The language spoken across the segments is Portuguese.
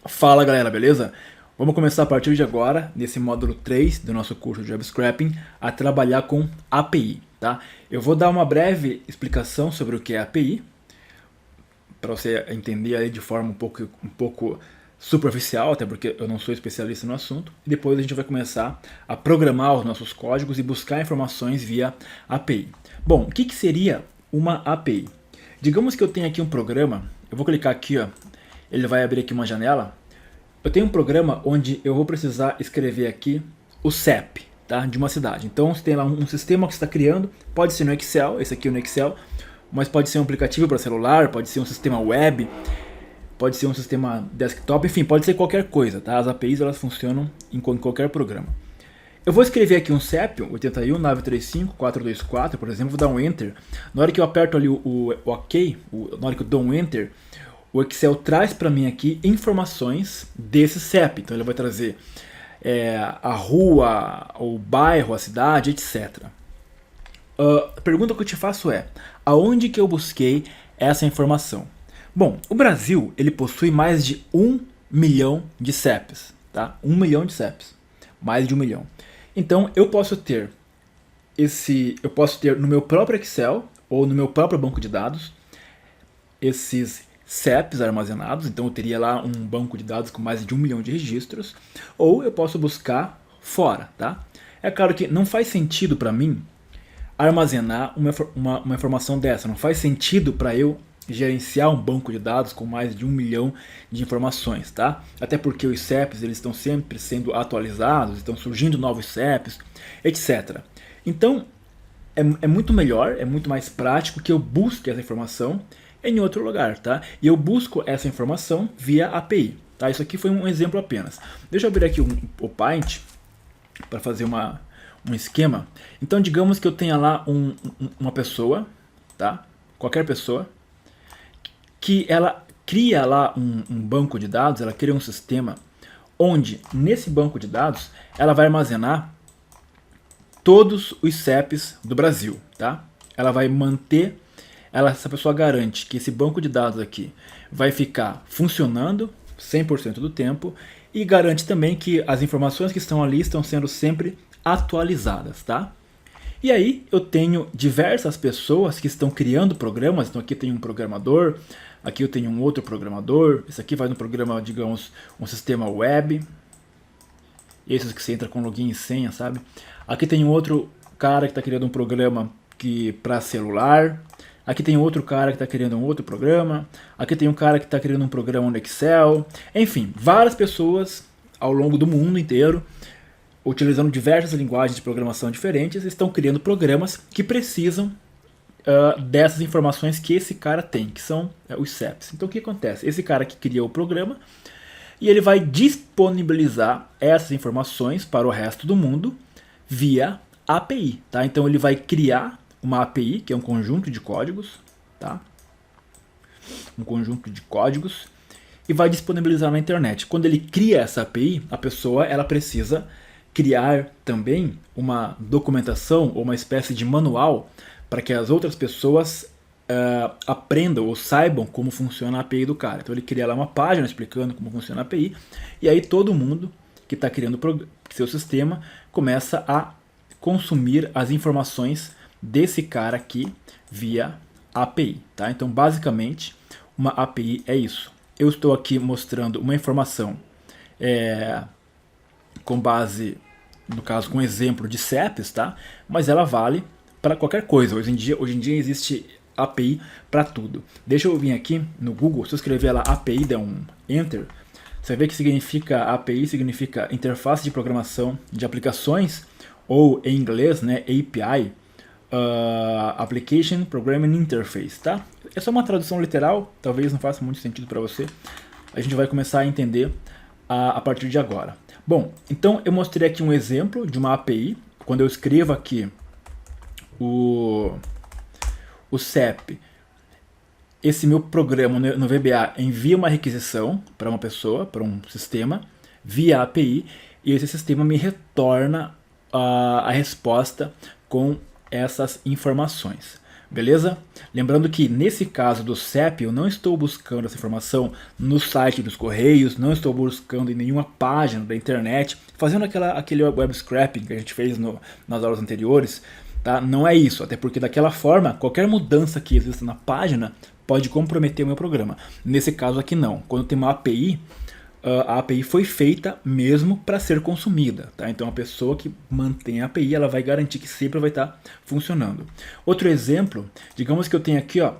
Fala galera, beleza? Vamos começar a partir de agora, nesse módulo 3 do nosso curso de Web Scraping, a trabalhar com API, tá? Eu vou dar uma breve explicação sobre o que é API, para você entender aí de forma um pouco superficial, até porque eu não sou especialista no assunto, e depois a gente vai começar a programar os nossos códigos e buscar informações via API. Bom, o que seria uma API? Digamos que eu tenho aqui um programa, eu vou clicar aqui, ó, ele vai abrir aqui uma janela. Eu tenho um programa onde eu vou precisar escrever aqui o CEP, tá, de uma cidade. Então você tem lá um sistema que você está criando, pode ser no Excel, esse aqui é no Excel, mas pode ser um aplicativo para celular, pode ser um sistema web, pode ser um sistema desktop, enfim, pode ser qualquer coisa, tá? As APIs elas funcionam em qualquer programa. Eu vou escrever aqui um CEP, 81.935.424, por exemplo, vou dar um Enter. Na hora que eu aperto ali o OK, na hora que eu dou um Enter, o Excel traz para mim aqui informações desse CEP. Então ele vai trazer a rua, o bairro, a cidade, etc. A pergunta que eu te faço é, aonde que eu busquei essa informação? Bom, o Brasil ele possui mais de 1 milhão de CEPs, tá? 1 milhão de CEPs, mais de 1 milhão. Então eu posso ter no meu próprio Excel ou no meu próprio banco de dados esses CEPs armazenados, então eu teria lá um banco de dados com mais de 1 milhão de registros, ou eu posso buscar fora, tá? É claro que não faz sentido para mim armazenar uma informação dessa, não faz sentido para eu gerenciar um banco de dados com mais de 1 milhão de informações, tá? Até porque os CEPs eles estão sempre sendo atualizados, estão surgindo novos CEPs, etc. Então é muito melhor, é muito mais prático que eu busque essa informação em outro lugar, tá? E eu busco essa informação via API, tá? Isso aqui foi um exemplo apenas. Deixa eu abrir aqui o Paint para fazer um esquema. Então digamos que eu tenha lá uma pessoa, tá? Qualquer pessoa, que ela cria lá um banco de dados, ela cria um sistema onde nesse banco de dados ela vai armazenar todos os CEPs do Brasil, tá? Ela vai manter, essa pessoa garante que esse banco de dados aqui vai ficar funcionando 100% do tempo e garante também que as informações que estão ali estão sendo sempre atualizadas, tá? E aí eu tenho diversas pessoas que estão criando programas, então aqui tem um programador, aqui eu tenho um outro programador, esse aqui vai no programa, digamos, um sistema web, esses que você entra com login e senha, sabe? Aqui tem um outro cara que está criando um programa para celular, aqui tem outro cara que está criando um outro programa, aqui tem um cara que está criando um programa no Excel, enfim, várias pessoas ao longo do mundo inteiro, utilizando diversas linguagens de programação diferentes, estão criando programas que precisam dessas informações que esse cara tem, que são os CEPs. Então o que acontece? Esse cara que cria o programa, e ele vai disponibilizar essas informações para o resto do mundo via API, tá? Então ele vai criar uma API, que é um conjunto de códigos, tá? Um conjunto de códigos, e vai disponibilizar na internet. Quando ele cria essa API, a pessoa ela precisa criar também uma documentação ou uma espécie de manual para que as outras pessoas aprendam ou saibam como funciona a API do cara. Então ele cria lá uma página explicando como funciona a API, e aí todo mundo que está criando seu sistema começa a consumir as informações desse cara aqui via API, tá? Então basicamente uma API é isso. Eu estou aqui mostrando uma informação com base, no caso, com exemplo de CEPs, tá? Mas ela vale para qualquer coisa. Hoje em dia existe API para tudo. Deixa eu vir aqui no Google, se eu escrever lá API, der um Enter, você vê que significa API, significa interface de programação de aplicações, ou em inglês, né, API, Application Programming Interface, tá? É só uma tradução literal, talvez não faça muito sentido para você. A gente vai começar a entender a partir de agora. Bom, então eu mostrei aqui um exemplo de uma API. Quando eu escrevo aqui o CEP, esse meu programa no VBA envia uma requisição para uma pessoa, para um sistema, via API, e esse sistema me retorna a resposta com essas informações. Beleza? Lembrando que nesse caso do CEP eu não estou buscando essa informação no site dos Correios, não estou buscando em nenhuma página da internet, fazendo aquele web scraping que a gente fez nas aulas anteriores, tá? Não é isso, até porque daquela forma qualquer mudança que exista na página pode comprometer o meu programa. Nesse caso aqui não. Quando tem uma API, a API foi feita mesmo para ser consumida, tá? Então a pessoa que mantém a API, ela vai garantir que sempre vai estar funcionando. Outro exemplo, digamos que eu tenho aqui, ó,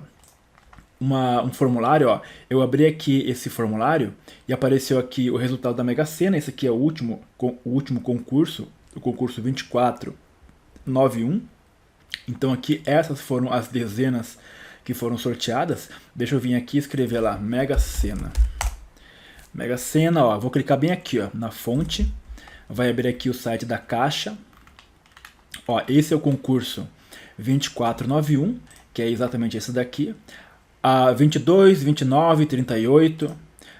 um formulário, ó. Eu abri aqui esse formulário e apareceu aqui o resultado da Mega Sena. Esse aqui é o último concurso, o concurso 2491. Então aqui essas foram as dezenas que foram sorteadas. Deixa eu vir aqui e escrever lá, Mega Sena. Mega Sena, ó, vou clicar bem aqui, ó, na fonte, vai abrir aqui o site da Caixa. Ó, esse é o concurso 2491, que é exatamente esse daqui. 22, 29, 38,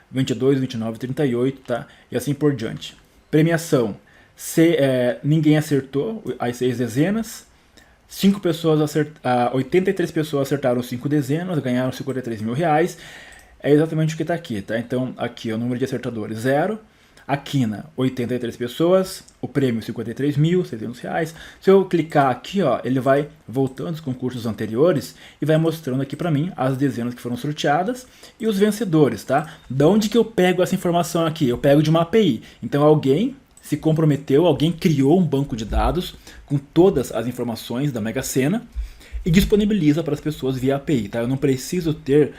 22, 29, 38, tá? E assim por diante. Premiação, ninguém acertou as 6 dezenas. 83 pessoas acertaram 5 dezenas, ganharam 53 mil reais. É exatamente o que está aqui, tá? Então, aqui o número de acertadores 0. A quina, 83 pessoas. O prêmio, 53.600 reais. Se eu clicar aqui, ó, ele vai voltando os concursos anteriores e vai mostrando aqui para mim as dezenas que foram sorteadas e os vencedores, tá? Da onde que eu pego essa informação aqui? Eu pego de uma API. Então, alguém se comprometeu, alguém criou um banco de dados com todas as informações da Mega Sena e disponibiliza para as pessoas via API, tá? Eu não preciso ter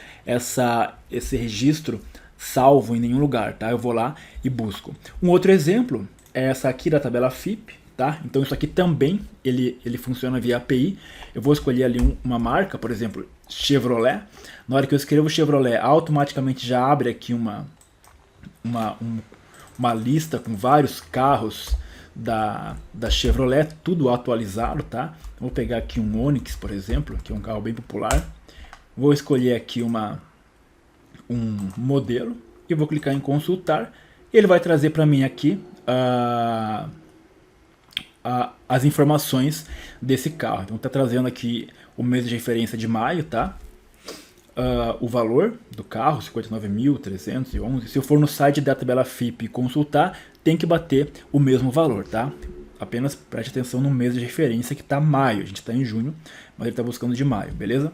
esse registro salvo em nenhum lugar, tá? Eu vou lá e busco. Um outro exemplo é essa aqui da tabela FIP, tá? Então isso aqui também ele funciona via API. Eu vou escolher ali uma marca, por exemplo, Chevrolet. Na hora que eu escrevo Chevrolet, automaticamente já abre aqui uma lista com vários carros da Chevrolet, tudo atualizado, tá? Vou pegar aqui um Onix, por exemplo, que é um carro bem popular. Vou escolher aqui um modelo e vou clicar em consultar. Ele vai trazer para mim aqui as informações desse carro. Então tá trazendo aqui o mês de referência de maio, tá? O valor do carro, 59.311. Se eu for no site da tabela FIP e consultar, tem que bater o mesmo valor, tá? Apenas preste atenção no mês de referência que está maio. A gente está em junho, mas ele está buscando de maio, beleza?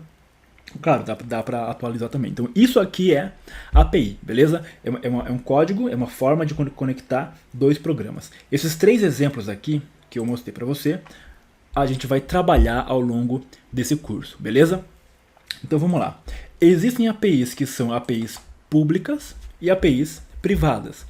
Claro, dá para atualizar também. Então isso aqui é API, beleza? É um código, é uma forma de conectar dois programas. Esses 3 exemplos aqui que eu mostrei para você, a gente vai trabalhar ao longo desse curso, beleza? Então vamos lá. Existem APIs que são APIs públicas e APIs privadas.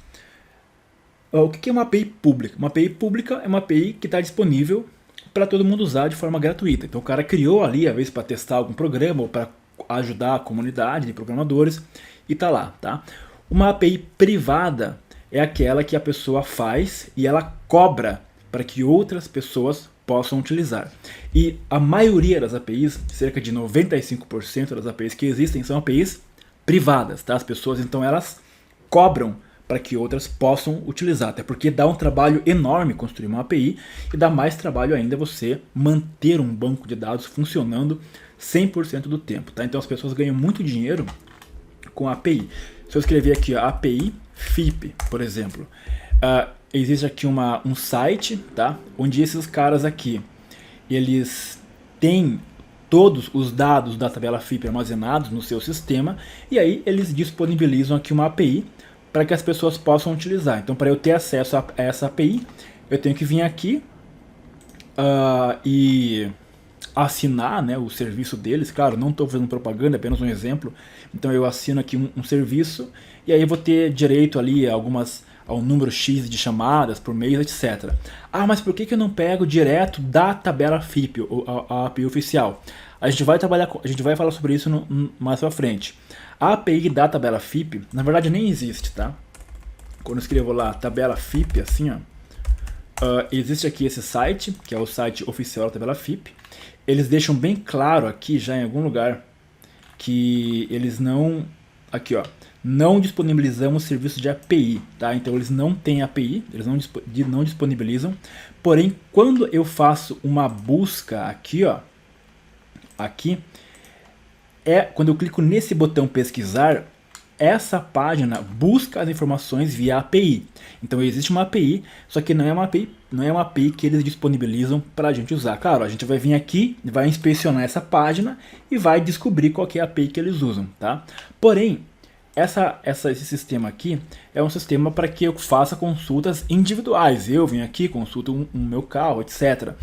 O que é uma API pública? Uma API pública é uma API que está disponível para todo mundo usar de forma gratuita. Então o cara criou ali, às vezes, para testar algum programa ou para ajudar a comunidade de programadores e tá lá, tá? Uma API privada é aquela que a pessoa faz e ela cobra para que outras pessoas possam utilizar. E a maioria das APIs, cerca de 95% das APIs que existem, são APIs privadas, tá? As pessoas, então, elas cobram para que outras possam utilizar, até porque dá um trabalho enorme construir uma API e dá mais trabalho ainda você manter um banco de dados funcionando 100% do tempo, tá? Então as pessoas ganham muito dinheiro com a API. Se eu escrever aqui a API FIP, por exemplo, existe aqui um site, tá? Onde esses caras aqui, eles têm todos os dados da tabela FIP armazenados no seu sistema e aí eles disponibilizam aqui uma API para que as pessoas possam utilizar. Então, para eu ter acesso a essa API, eu tenho que vir aqui e assinar, né, o serviço deles. Claro, não estou fazendo propaganda, é apenas um exemplo. Então, eu assino aqui um serviço e aí eu vou ter direito ali a um número X de chamadas por mês, etc. Ah, mas por que eu não pego direto da tabela FIP, a API oficial? A gente vai falar sobre isso mais pra frente. A API da tabela FIP, na verdade, nem existe, tá? Quando eu escrevo lá tabela FIP, assim, ó, existe aqui esse site, que é o site oficial da tabela FIP. Eles deixam bem claro aqui, já em algum lugar, que eles não... Aqui, ó. Não disponibilizamos serviço de API, tá? Então eles não têm API, eles não disponibilizam. Porém, quando eu faço uma busca aqui, ó, aqui, quando eu clico nesse botão pesquisar, essa página busca as informações via API. Então existe uma API, só que não é uma API que eles disponibilizam para a gente usar. Claro, a gente vai vir aqui, vai inspecionar essa página e vai descobrir qual que é a API que eles usam, tá? Porém, esse sistema aqui é um sistema para que eu faça consultas individuais. Eu venho aqui, consulto o meu carro, etc.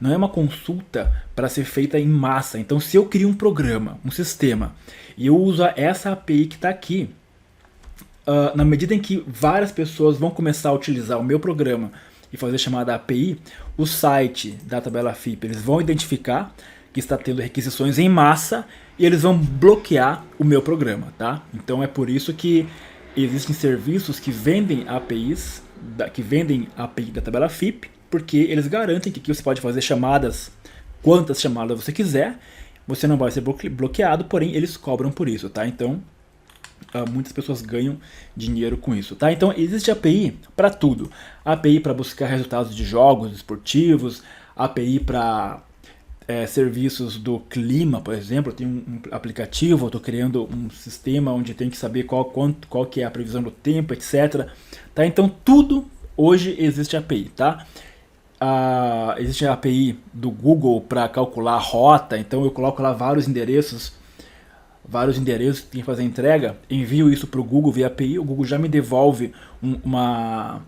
Não é uma consulta para ser feita em massa. Então, se eu crio um programa, um sistema, e eu uso essa API que está aqui, na medida em que várias pessoas vão começar a utilizar o meu programa e fazer chamada API, o site da tabela FIP, eles vão identificar que está tendo requisições em massa e eles vão bloquear o meu programa, tá? Então é por isso que existem serviços que vendem APIs, que vendem a API da tabela FIP, porque eles garantem que aqui você pode fazer chamadas, quantas chamadas você quiser, você não vai ser bloqueado, porém eles cobram por isso, tá? Então muitas pessoas ganham dinheiro com isso, tá? Então existe API para tudo. API para buscar resultados de jogos esportivos, API para serviços do clima, por exemplo. Eu tenho um aplicativo, eu estou criando um sistema onde tem que saber qual que é a previsão do tempo, etc. Tá? Então tudo hoje existe API, tá? Existe a API do Google para calcular a rota, então eu coloco lá vários endereços que tem que fazer a entrega, envio isso para o Google via API, o Google já me devolve uma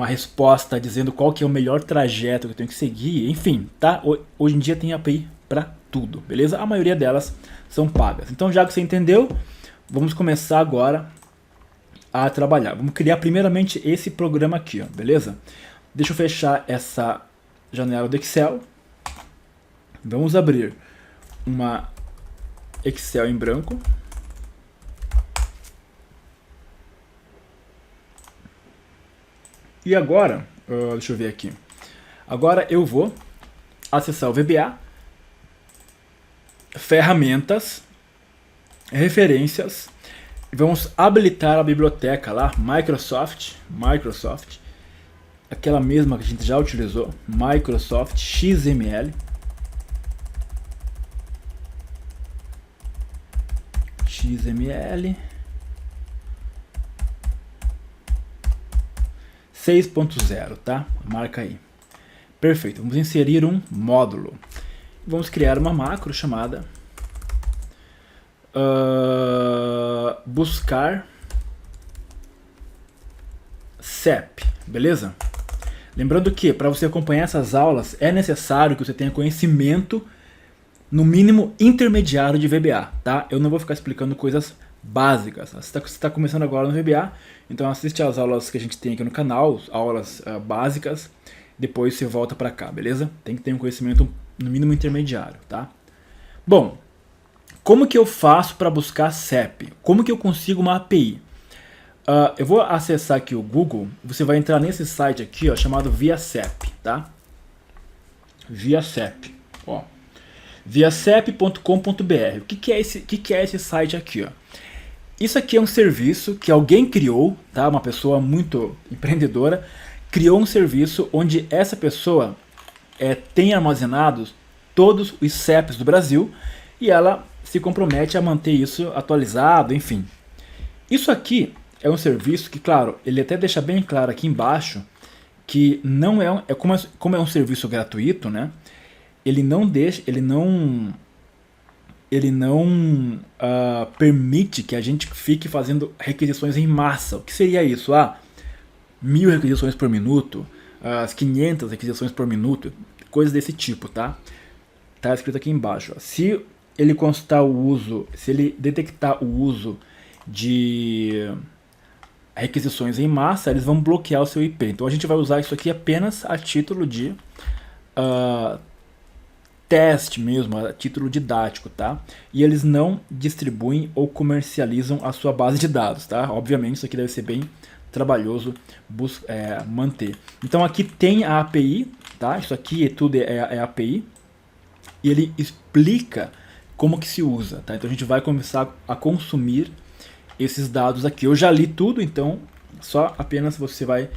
resposta dizendo qual que é o melhor trajeto que eu tenho que seguir, enfim, tá? Hoje em dia tem API para tudo, beleza? A maioria delas são pagas. Então já que você entendeu, vamos começar agora a trabalhar. Vamos criar primeiramente esse programa aqui, ó, beleza? Deixa eu fechar essa janela do Excel. Vamos abrir uma Excel em branco. E agora, deixa eu ver aqui. Agora eu vou acessar o VBA, ferramentas, referências, e vamos habilitar a biblioteca lá, Microsoft, aquela mesma que a gente já utilizou, Microsoft XML. XML 6.0, tá? Marca aí. Perfeito. Vamos inserir um módulo. Vamos criar uma macro chamada buscar CEP, beleza? Lembrando que para você acompanhar essas aulas é necessário que você tenha conhecimento no mínimo intermediário de VBA, tá? Eu não vou ficar explicando coisas básicas. Você está começando agora no VBA, então assiste às aulas que a gente tem aqui no canal, aulas básicas, depois você volta para cá, beleza? Tem que ter um conhecimento no mínimo intermediário, tá? Bom, como que eu faço para buscar CEP? Como que eu consigo uma API? Eu vou acessar aqui o Google, você vai entrar nesse site aqui, ó, chamado ViaCEP, tá? ViaCEP, ó. viacep.com.br. O que é esse site aqui, ó? Isso aqui é um serviço que alguém criou, tá? Uma pessoa muito empreendedora criou um serviço onde essa pessoa tem armazenados todos os CEPs do Brasil e ela se compromete a manter isso atualizado, enfim. Isso aqui é um serviço que, claro, ele até deixa bem claro aqui embaixo que não como é um serviço gratuito, né? Ele não permite que a gente fique fazendo requisições em massa. O que seria isso? 1000 requisições por minuto, 500 requisições por minuto, coisas desse tipo, tá? Tá escrito aqui embaixo. Ó. Se ele constar o uso, se ele detectar o uso de requisições em massa, eles vão bloquear o seu IP. Então a gente vai usar isso aqui apenas a título de teste mesmo, a título didático, tá? E eles não distribuem ou comercializam a sua base de dados, tá? Obviamente isso aqui deve ser bem trabalhoso manter. Então aqui tem a API, tá? Isso aqui tudo é API e ele explica como que se usa, tá? Então a gente vai começar a consumir esses dados aqui. Eu já li tudo, então só apenas você vai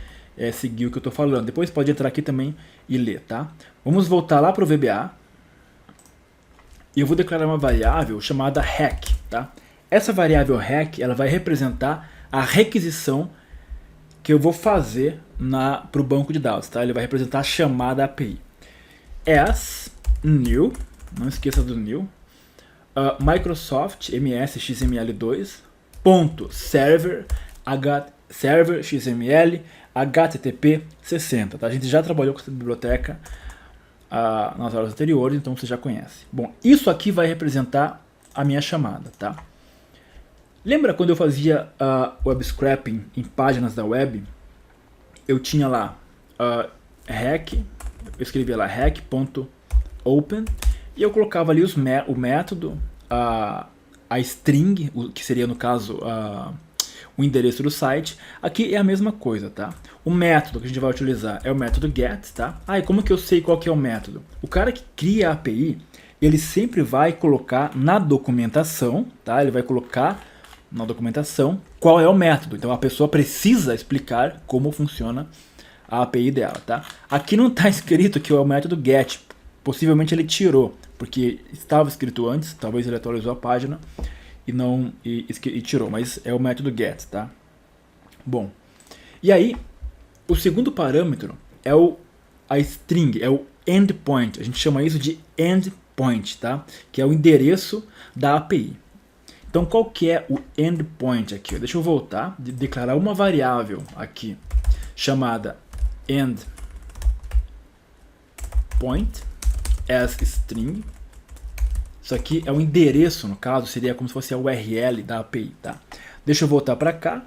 seguir o que eu estou falando. Depois pode entrar aqui também e ler, tá? Vamos voltar lá para o VBA. e eu vou declarar uma variável chamada hack, tá? Essa variável hack, ela vai representar a requisição que eu vou fazer para o banco de dados, tá? Ele vai representar a chamada API. As new, não esqueça do new, Microsoft MS XML2 ponto server XML HTTP 60, tá? A gente já trabalhou com essa biblioteca nas aulas anteriores, então você já conhece. Bom, isso aqui vai representar a minha chamada, tá? Lembra quando eu fazia web scraping em páginas da web? Eu tinha lá hack, eu escrevia lá hack.open e eu colocava ali o método, a string, que seria no caso o endereço do site. Aqui é a mesma coisa, tá? O método que a gente vai utilizar é o método get, tá? E como que eu sei qual que é o método? O cara que cria a API, ele sempre vai colocar na documentação, tá? Ele vai colocar na documentação qual é o método. Então a pessoa precisa explicar como funciona a API dela, tá? Aqui não está escrito que é o método get. Possivelmente ele tirou, porque estava escrito antes, talvez ele atualizou a página e tirou, mas é o método get, tá? Bom, e aí o segundo parâmetro é a string, é o endpoint. A gente chama isso de endpoint, tá? Que é o endereço da API. Então qual que é o endpoint aqui? Deixa eu voltar, declarar uma variável aqui chamada endpoint as string. Isso aqui é o endereço, no caso, seria como se fosse a URL da API, tá? Deixa eu voltar para cá.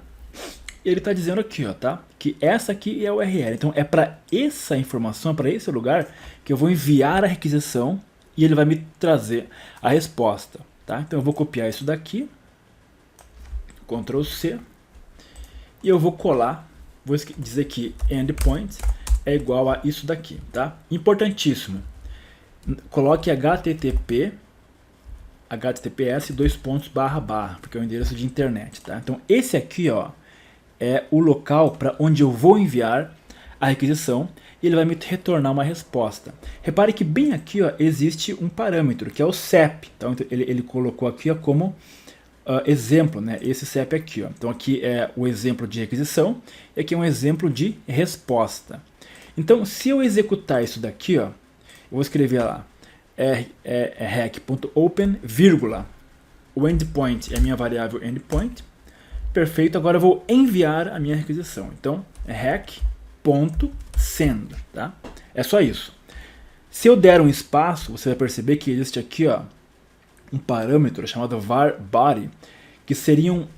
Ele está dizendo aqui, ó, tá? Que essa aqui é a URL. Então é para essa informação, para esse lugar, que eu vou enviar a requisição e ele vai me trazer a resposta, tá? Então eu vou copiar isso daqui, Ctrl C, e eu vou colar, vou dizer que endpoint é igual a isso daqui, tá? Importantíssimo, coloque https //, porque é o endereço de internet, tá? Então esse aqui, ó, é o local para onde eu vou enviar a requisição e ele vai me retornar uma resposta. Repare que bem aqui, ó, existe um parâmetro que é o CEP. Então ele colocou aqui, ó, como exemplo, né? Esse CEP aqui, ó. Então aqui é o exemplo de requisição e aqui é um exemplo de resposta. Então se eu executar isso daqui, ó, eu vou escrever lá hack.open, vírgula, o endpoint é a minha variável endpoint. Perfeito, agora eu vou enviar a minha requisição. Então é hack.send, tá? É só isso. Se eu der um espaço, você vai perceber que existe aqui, ó, um parâmetro chamado var_body, que seriam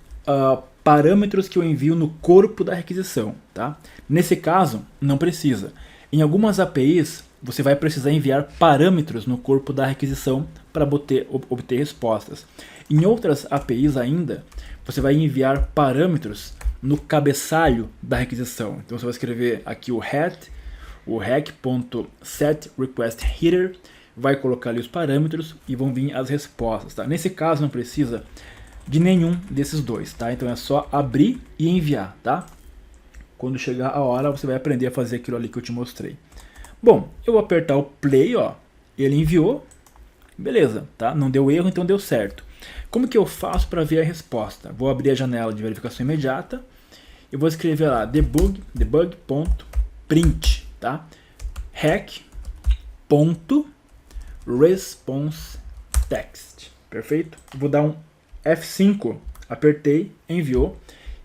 parâmetros que eu envio no corpo da requisição, tá? Nesse caso, não precisa. Em algumas APIs, você vai precisar enviar parâmetros no corpo da requisição para obter respostas. Em outras APIs ainda, você vai enviar parâmetros no cabeçalho da requisição. Então você vai escrever aqui o hack.setRequestHeader, vai colocar ali os parâmetros e vão vir as respostas, tá? Nesse caso não precisa de nenhum desses dois, tá? Então é só abrir e enviar, tá? Quando chegar a hora, você vai aprender a fazer aquilo ali que eu te mostrei. Bom, eu vou apertar o play, ó, ele enviou, beleza, tá? Não deu erro, então deu certo. Como que eu faço para ver a resposta? Vou abrir a janela de verificação imediata e vou escrever lá debug.print, tá? hack.responseText, perfeito? Vou dar um F5, apertei, enviou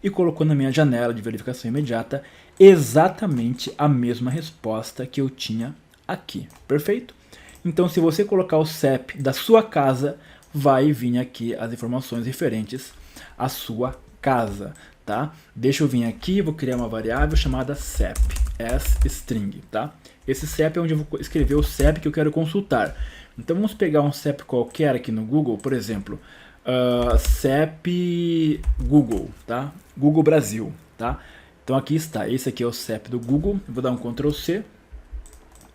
e colocou na minha janela de verificação imediata exatamente a mesma resposta que eu tinha aqui, perfeito? Então se você colocar o CEP da sua casa, vai vir aqui as informações referentes à sua casa, tá? Deixa eu vir aqui, vou criar uma variável chamada CEP, string, tá? Esse CEP é onde eu vou escrever o CEP que eu quero consultar. Então vamos pegar um CEP qualquer aqui no Google, por exemplo, CEP Google, tá? Google Brasil, tá? Então aqui está, esse aqui é o CEP do Google, eu vou dar um Ctrl C,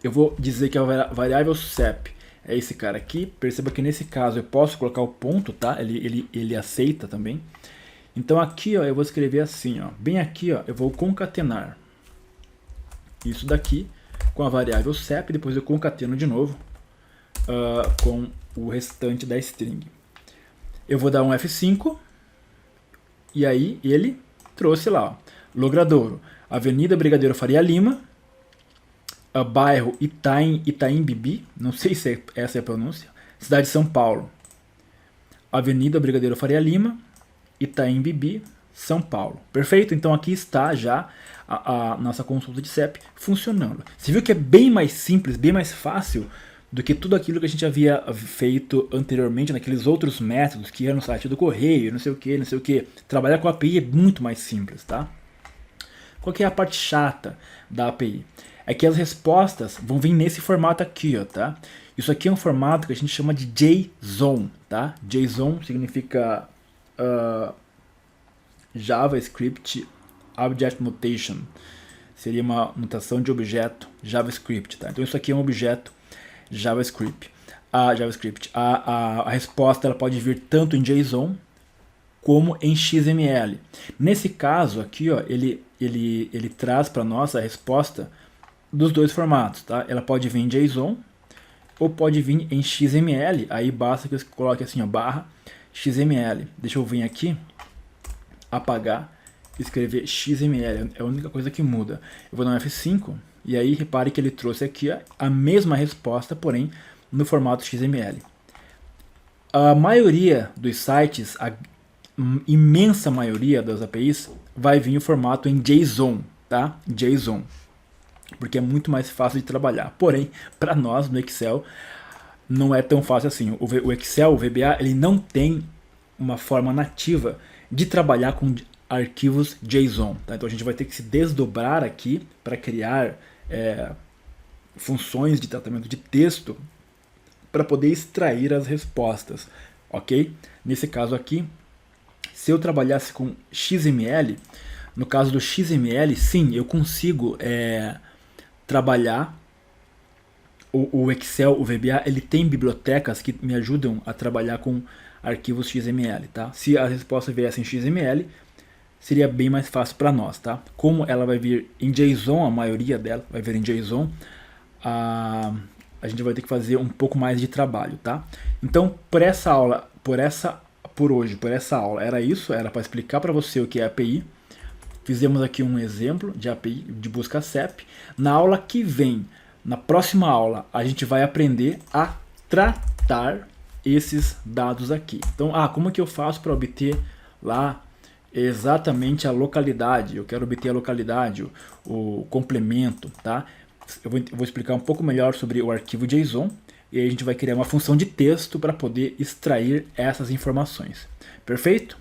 eu vou dizer que a variável CEP é esse cara aqui. Perceba que nesse caso eu posso colocar o ponto, tá? Ele aceita também. Então aqui, ó, eu vou escrever assim, ó, bem aqui, ó, eu vou concatenar isso daqui com a variável CEP, depois eu concateno de novo com o restante da string. Eu vou dar um F5 e aí ele trouxe lá, ó, Logradouro, Avenida Brigadeiro Faria Lima, bairro Itaim Bibi, não sei se essa é a pronúncia, cidade de São Paulo. Avenida Brigadeiro Faria Lima, Itaim Bibi, São Paulo. Perfeito? Então aqui está já a nossa consulta de CEP funcionando. Você viu que é bem mais simples, bem mais fácil do que tudo aquilo que a gente havia feito anteriormente naqueles outros métodos que iam no site do correio, não sei o que, não sei o que. Trabalhar com a API é muito mais simples, tá? Qual que é a parte chata da API? É que as respostas vão vir nesse formato aqui, ó, tá? Isso aqui é um formato que a gente chama de JSON, tá? JSON significa JavaScript Object Notation. Seria uma notação de objeto JavaScript, tá? Então isso aqui é um objeto JavaScript. A resposta ela pode vir tanto em JSON como em XML. Nesse caso aqui, ó, ele traz para nós a resposta dos dois formatos, tá? Ela pode vir em JSON ou pode vir em XML. Aí basta que eu coloque assim, ó, barra XML. Deixa eu vir aqui, apagar, escrever XML. É a única coisa que muda. Eu vou dar um F5 e aí repare que ele trouxe aqui a mesma resposta, porém no formato XML. A maioria dos sites, a imensa maioria das APIs, vai vir o formato em JSON, tá? JSON. Porque é muito mais fácil de trabalhar. Porém, para nós no Excel não é tão fácil assim. O Excel, o VBA, ele não tem uma forma nativa de trabalhar com arquivos JSON. Tá? Então a gente vai ter que se desdobrar aqui para criar funções de tratamento de texto para poder extrair as respostas. Ok? Nesse caso aqui, se eu trabalhasse com XML, no caso do XML, sim, eu consigo trabalhar o Excel, o VBA, ele tem bibliotecas que me ajudam a trabalhar com arquivos XML, tá? Se a resposta viesse em XML, seria bem mais fácil para nós, tá? Como ela vai vir em JSON, a maioria dela vai vir em JSON, a gente vai ter que fazer um pouco mais de trabalho, tá? Então, por essa aula, por essa aula, era isso, era para explicar para você o que é API. Fizemos aqui um exemplo de API de busca CEP. Na aula que vem, na próxima aula, a gente vai aprender a tratar esses dados aqui. Então, como é que eu faço para obter lá exatamente a localidade? Eu quero obter a localidade, o complemento, tá? Eu vou explicar um pouco melhor sobre o arquivo JSON e aí a gente vai criar uma função de texto para poder extrair essas informações. Perfeito?